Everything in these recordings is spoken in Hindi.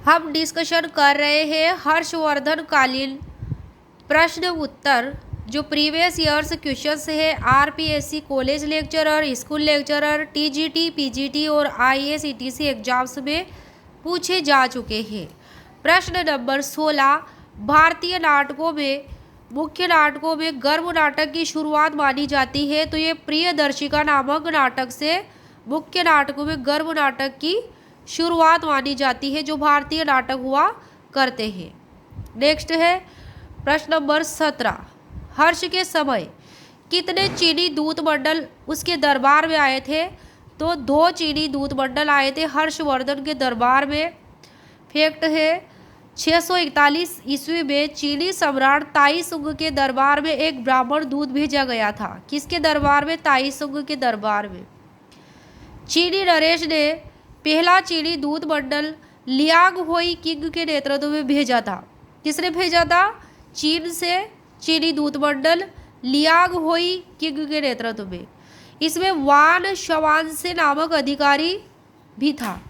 हम डिस्कशन कर रहे हैं हर्षवर्धन कालीन प्रश्न उत्तर जो प्रीवियस ईयर्स क्वेश्चंस है RPSC college lecturer, school lecturer, TGT, PGT और आईएएस ईटीसी एग्जाम्स में पूछे जा चुके हैं। प्रश्न नंबर 16, भारतीय नाटकों में मुख्य नाटकों में गर्भ नाटक की शुरुआत मानी जाती है। तो ये प्रियदर्शिका नामक नाटक से मुख्य नाटकों में गर्भ नाटक की शुरुआत मानी जाती है, जो भारतीय नाटक हुआ करते हैं। नेक्स्ट है प्रश्न नंबर 17, हर्ष के समय कितने चीनी दूत मंडल उसके दरबार में आए थे। तो 2 चीनी दूत मंडल आए थे हर्षवर्धन के दरबार में। फैक्ट है 641 ईस्वी में चीनी सम्राट ताइसुंग के दरबार में एक ब्राह्मण दूत भेजा गया था। किसके दरबार में? ताइसुंग के दरबार में। चीनी नरेश ने पहला चीनी दूत मंडल लियांग होई किंग के नेतृत्व में भेजा था। किसने भेजा था? चीन से चीनी दूत मंडल लियांग होई किंग के नेतृत्व में। इसमें वान शवानसे नामक अधिकारी भी था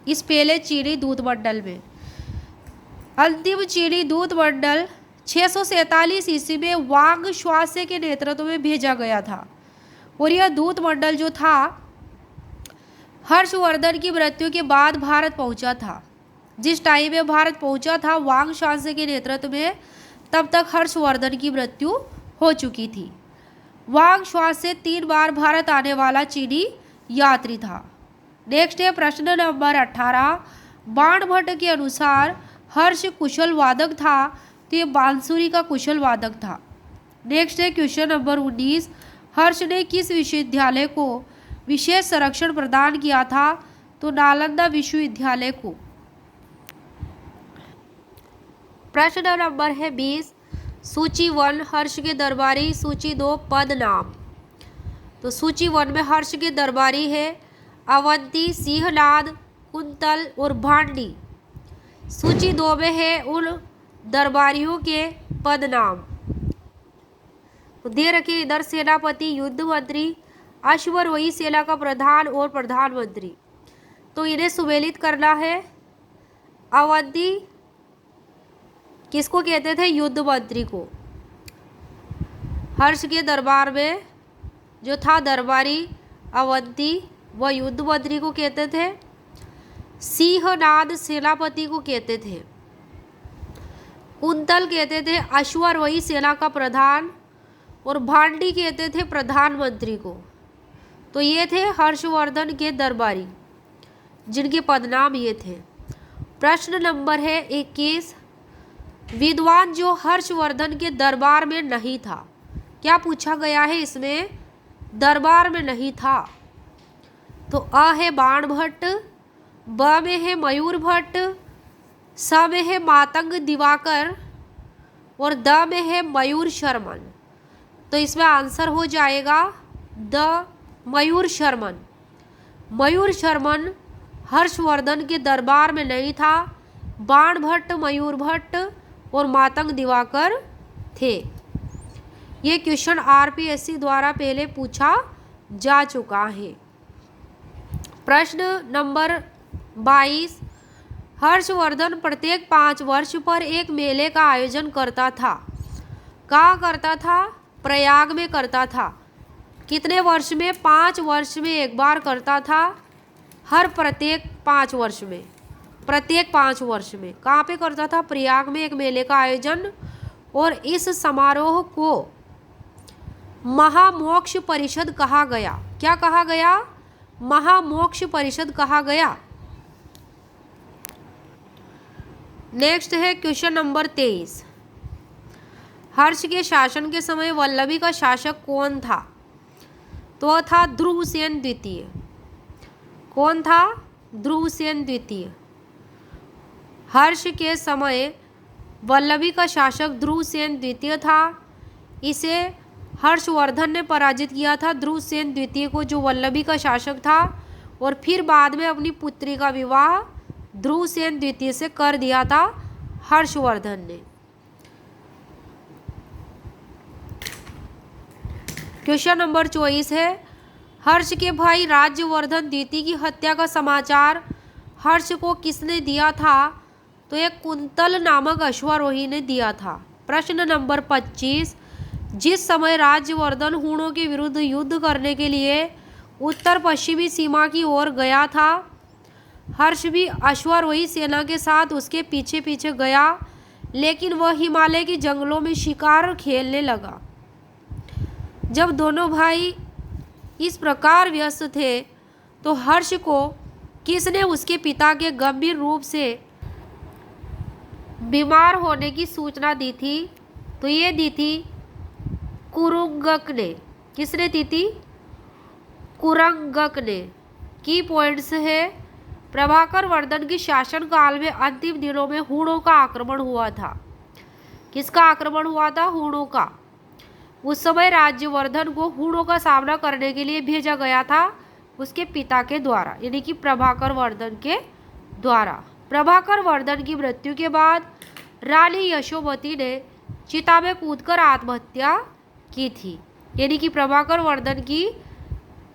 इस पहले चीनी दूत मंडल में। अंतिम चीनी दूत मंडल 647 ईस्वी में वांग श्वासे के नेतृत्व में भेजा गया था और यह दूत मंडल जो था हर्षवर्धन की मृत्यु के बाद भारत पहुंचा था। जिस टाइम में भारत पहुंचा था वांग श्वासे के नेतृत्व में, तब तक हर्षवर्धन की मृत्यु हो चुकी थी। वांग श्वासे 3 बार भारत आने वाला चीनी यात्री था। नेक्स्ट है प्रश्न नंबर 18, बाणभट्ट के अनुसार हर्ष कुशल वादक था। तो ये बांसुरी का कुशल वादक था। नेक्स्ट है क्वेश्चन नंबर 19, हर्ष ने किस विश्वविद्यालय को विशेष संरक्षण प्रदान किया था। तो नालंदा विश्वविद्यालय को। प्रश्न नंबर है 20, सूची 1 हर्ष के दरबारी, सूची 2 पद नाम। तो सूची 1 में हर्ष के दरबारी है अवंती, सिंहनाद, कुंतल और भांडी। सूची 2 में है उन दरबारियों के पद नाम। तो दे रखे इधर सेनापति, युद्ध मंत्री, अश्वरोही, सेना का प्रधान और प्रधानमंत्री। तो इन्हें सुमेलित करना है। अवंती किसको कहते थे? युद्ध मंत्री को। हर्ष के दरबार में जो था दरबारी अवंती, वह युद्ध मंत्री को कहते थे। सिंहनाद सेनापति को कहते थे। कुंतल कहते थे अश्वारोही सेना का प्रधान और भांडी कहते थे प्रधानमंत्री को। तो ये थे हर्षवर्धन के दरबारी जिनके पदनाम ये थे। प्रश्न नंबर है 21, विद्वान जो हर्षवर्धन के दरबार में नहीं था। क्या पूछा गया है इसमें? दरबार में नहीं था। तो अ है बाणभट्ट, ब में है मयूर भट्ट, स में है मातंग दिवाकर और द में है मयूर शर्मन। तो इसमें आंसर हो जाएगा द मयूर शर्मन। मयूर शर्मन हर्षवर्धन के दरबार में नहीं था। बाणभट्ट, मयूर भट्ट और मातंग दिवाकर थे। ये क्वेश्चन आरपीएससी द्वारा पहले पूछा जा चुका है। प्रश्न नंबर 22, हर्षवर्धन प्रत्येक 5 वर्ष पर एक मेले का आयोजन करता था। कहाँ करता था? प्रयाग में करता था। कितने वर्ष में? 5 वर्ष में एक बार करता था। प्रत्येक 5 वर्ष में, प्रत्येक 5 वर्ष में कहाँ पे करता था? प्रयाग में एक मेले का आयोजन। और इस समारोह को महामोक्ष परिषद कहा गया। क्या कहा गया? महामोक्ष परिषद कहा गया। नेक्स्ट है क्वेश्चन नंबर 23, हर्ष के शासन के समय वल्लभी का शासक कौन था? तो वह था ध्रुवसेन द्वितीय। कौन था? ध्रुवसेन द्वितीय। हर्ष के समय वल्लभी का शासक ध्रुवसेन द्वितीय था। इसे हर्षवर्धन ने पराजित किया था, ध्रुवसेन द्वितीय को, जो वल्लभी का शासक था। और फिर बाद में अपनी पुत्री का विवाह ध्रुवसेन द्वितीय से कर दिया था हर्षवर्धन ने। क्वेश्चन नंबर 24 है, हर्ष के भाई राज्यवर्धन द्वितीय की हत्या का समाचार हर्ष को किसने दिया था? तो एक कुंतल नामक अश्वारोही ने दिया था। प्रश्न नंबर 25, जिस समय राज्यवर्धन हूणों के विरुद्ध युद्ध करने के लिए उत्तर पश्चिमी सीमा की ओर गया था, हर्ष भी अश्वारोही सेना के साथ उसके पीछे पीछे गया, लेकिन वह हिमालय के जंगलों में शिकार खेलने लगा। जब दोनों भाई इस प्रकार व्यस्त थे तो हर्ष को किसने उसके पिता के गंभीर रूप से बीमार होने की सूचना दी थी? तो ये दी थी कुरुंगक ने। किसने दी थी? कुरंगक ने। की पॉइंट्स है, प्रभाकर वर्धन के शासनकाल में अंतिम दिनों में हूणों का आक्रमण हुआ था। किसका आक्रमण हुआ था? हूणों का। उस समय राज्यवर्धन को हूणों का सामना करने के लिए भेजा गया था उसके पिता के द्वारा, यानी कि प्रभाकर वर्धन के द्वारा। प्रभाकर वर्धन की मृत्यु के बाद रानी यशोमती ने चिता में कूदकर आत्महत्या की थी, यानी कि प्रभाकर वर्धन की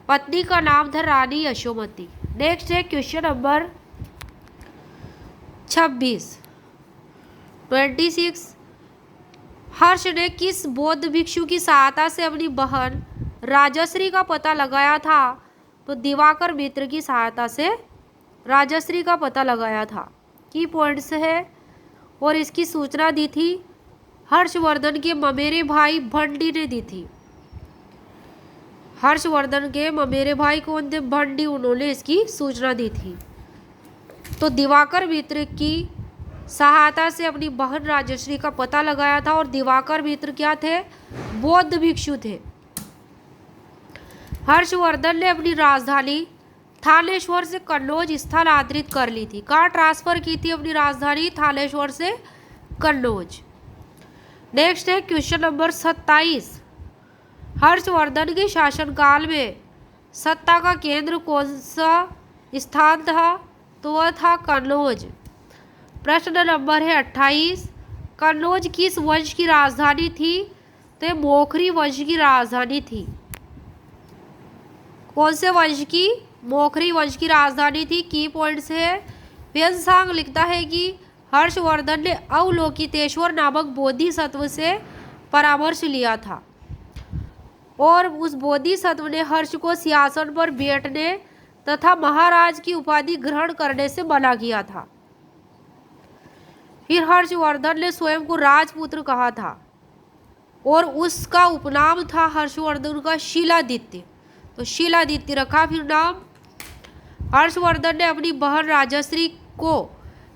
पत्नी का नाम था रानी यशोमती। नेक्स्ट है क्वेश्चन नंबर 26। हर्ष ने किस बौद्ध भिक्षु की सहायता से अपनी बहन राजश्री का पता लगाया था? तो दिवाकर मित्र की सहायता से राजश्री का पता लगाया था। की पॉइंट्स है, और इसकी सूचना दी थी हर्षवर्धन के ममेरे भाई भंडी ने दी थी। हर्षवर्धन के ममेरे भाई कौन थे? भंडी, उन्होंने इसकी सूचना दी थी। तो दिवाकर मित्र की सहायता से अपनी बहन राजश्री का पता लगाया था, और दिवाकर मित्र क्या थे? बौद्ध भिक्षु थे। हर्षवर्धन ने अपनी राजधानी थानेश्वर से कन्नौज स्थानांतरित कर ली थी। कहाँ ट्रांसफर की थी अपनी राजधानी? थानेश्वर से कन्नौज। नेक्स्ट है क्वेश्चन नंबर 27। हर्षवर्धन के शासनकाल में सत्ता का केंद्र कौन सा स्थान था? तो वह था कन्नौज। प्रश्न नंबर है 28। कन्नौज किस वंश की राजधानी थी? तो ये मोखरी वंश की राजधानी थी। कौन से वंश की? मोखरी वंश की राजधानी थी। की पॉइंट्स है, वेन्सांग लिखता है कि हर्षवर्धन ने अवलोकितेश्वर नामक बोधिसत्व से परामर्श लिया था, और उस बोधिसत्व ने हर्ष को सिंहासन पर बैठने तथा महाराज की उपाधि ग्रहण करने से मना किया था। फिर हर्षवर्धन ने स्वयं को राजपुत्र कहा था, और उसका उपनाम था हर्षवर्धन का शिलादित्य। तो शिलादित्य रखा फिर नाम। हर्षवर्धन ने अपनी बहन राजश्री को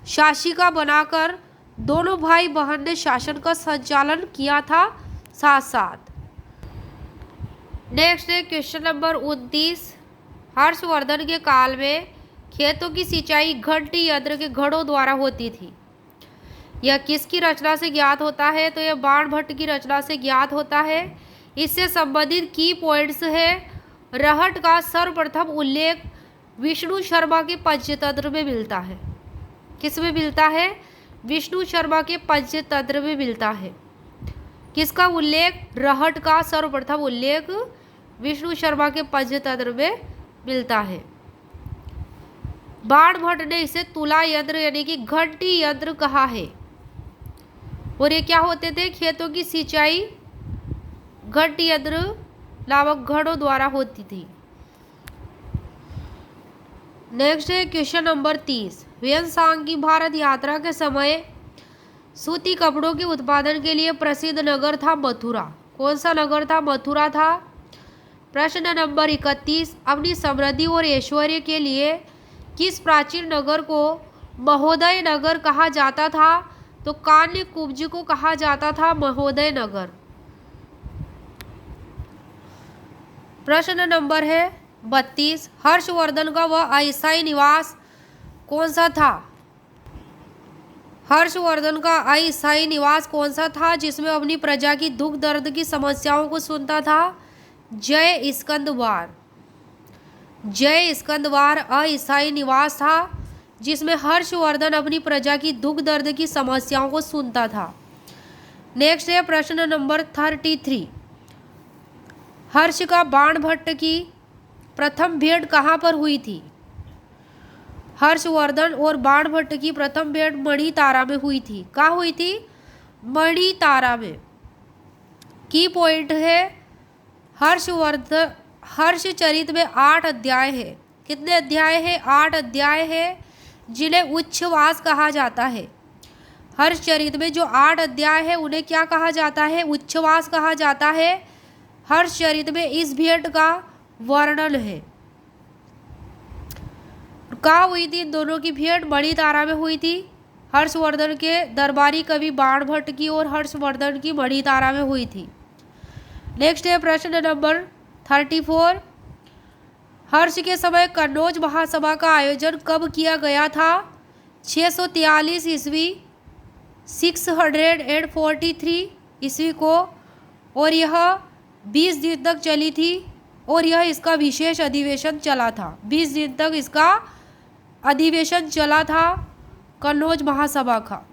शासिका बनाकर दोनों भाई बहन ने शासन का संचालन किया था साथ साथ। नेक्स्ट है क्वेश्चन नंबर 29। हर्षवर्धन के काल में खेतों की सिंचाई घंटी यंत्र के घड़ों द्वारा होती थी। यह किसकी रचना से ज्ञात होता है? तो यह बाणभट्ट की रचना से ज्ञात होता है। इससे संबंधित की पॉइंट्स है, रहट का सर्वप्रथम उल्लेख विष्णु शर्मा के पंचतंत्र में मिलता है। किस में मिलता है? विष्णु शर्मा के पंचतंत्र में मिलता है। किसका उल्लेख? रहट का सर्वप्रथम उल्लेख विष्णु शर्मा के पंचतंत्र में मिलता है। बाणभट्ट ने इसे तुला यंत्र यानी कि घंटी यंत्र कहा है। और ये क्या होते थे? खेतों की सिंचाई घंटी यंत्र नामक घड़ों द्वारा होती थी। नेक्स्ट है क्वेश्चन नंबर 30। वेन्सांग की भारत यात्रा के समय सूती कपड़ों के उत्पादन के लिए प्रसिद्ध नगर था मथुरा। कौन सा नगर था? मथुरा था। प्रश्न नंबर 31। अपनी समृद्धि और ऐश्वर्य के लिए किस प्राचीन नगर को महोदय नगर कहा जाता था? तो कान्य कुब्ज को कहा जाता था महोदय नगर। प्रश्न नंबर है 32। हर्षवर्धन का वह अस्थायी निवास कौन सा था? हर्षवर्धन का अस्थायी निवास कौन सा था जिसमें अपनी प्रजा की दुख दर्द की समस्याओं को सुनता था? जय स्कंदवार। जय स्कंदवार अस्थायी निवास था जिसमें हर्षवर्धन अपनी प्रजा की दुख दर्द की समस्याओं को सुनता था। नेक्स्ट है प्रश्न नंबर 33। हर्ष का बाणभट्ट की प्रथम भेंट कहाँ पर हुई थी? हर्षवर्धन और बाणभट्ट की प्रथम भेंट मणितारा में हुई थी। कहाँ हुई थी? मणितारा में। की पॉइंट है, हर्षचरित में 8 अध्याय है। कितने अध्याय है? 8 अध्याय है, जिन्हें उच्छ्वास कहा जाता है। हर्षचरित में जो 8 अध्याय है उन्हें क्या कहा जाता है? उच्छ्वास कहा जाता है। हर्षचरित में इस भेंट का वर्णन है। कहाँ हुई थी इन दोनों की भेंट? मणितारा में हुई थी। हर्षवर्धन के दरबारी कवि बाणभट्ट की और हर्षवर्धन की मणितारा में हुई थी। नेक्स्ट है प्रश्न नंबर 34। हर्ष के समय कन्नौज महासभा का आयोजन कब किया गया था? 643 ईस्वी, 643 ईस्वी को, और यह 20 दिन तक चली थी और यह इसका विशेष अधिवेशन चला था। 20 दिन तक इसका अधिवेशन चला था कन्नौज महासभा का।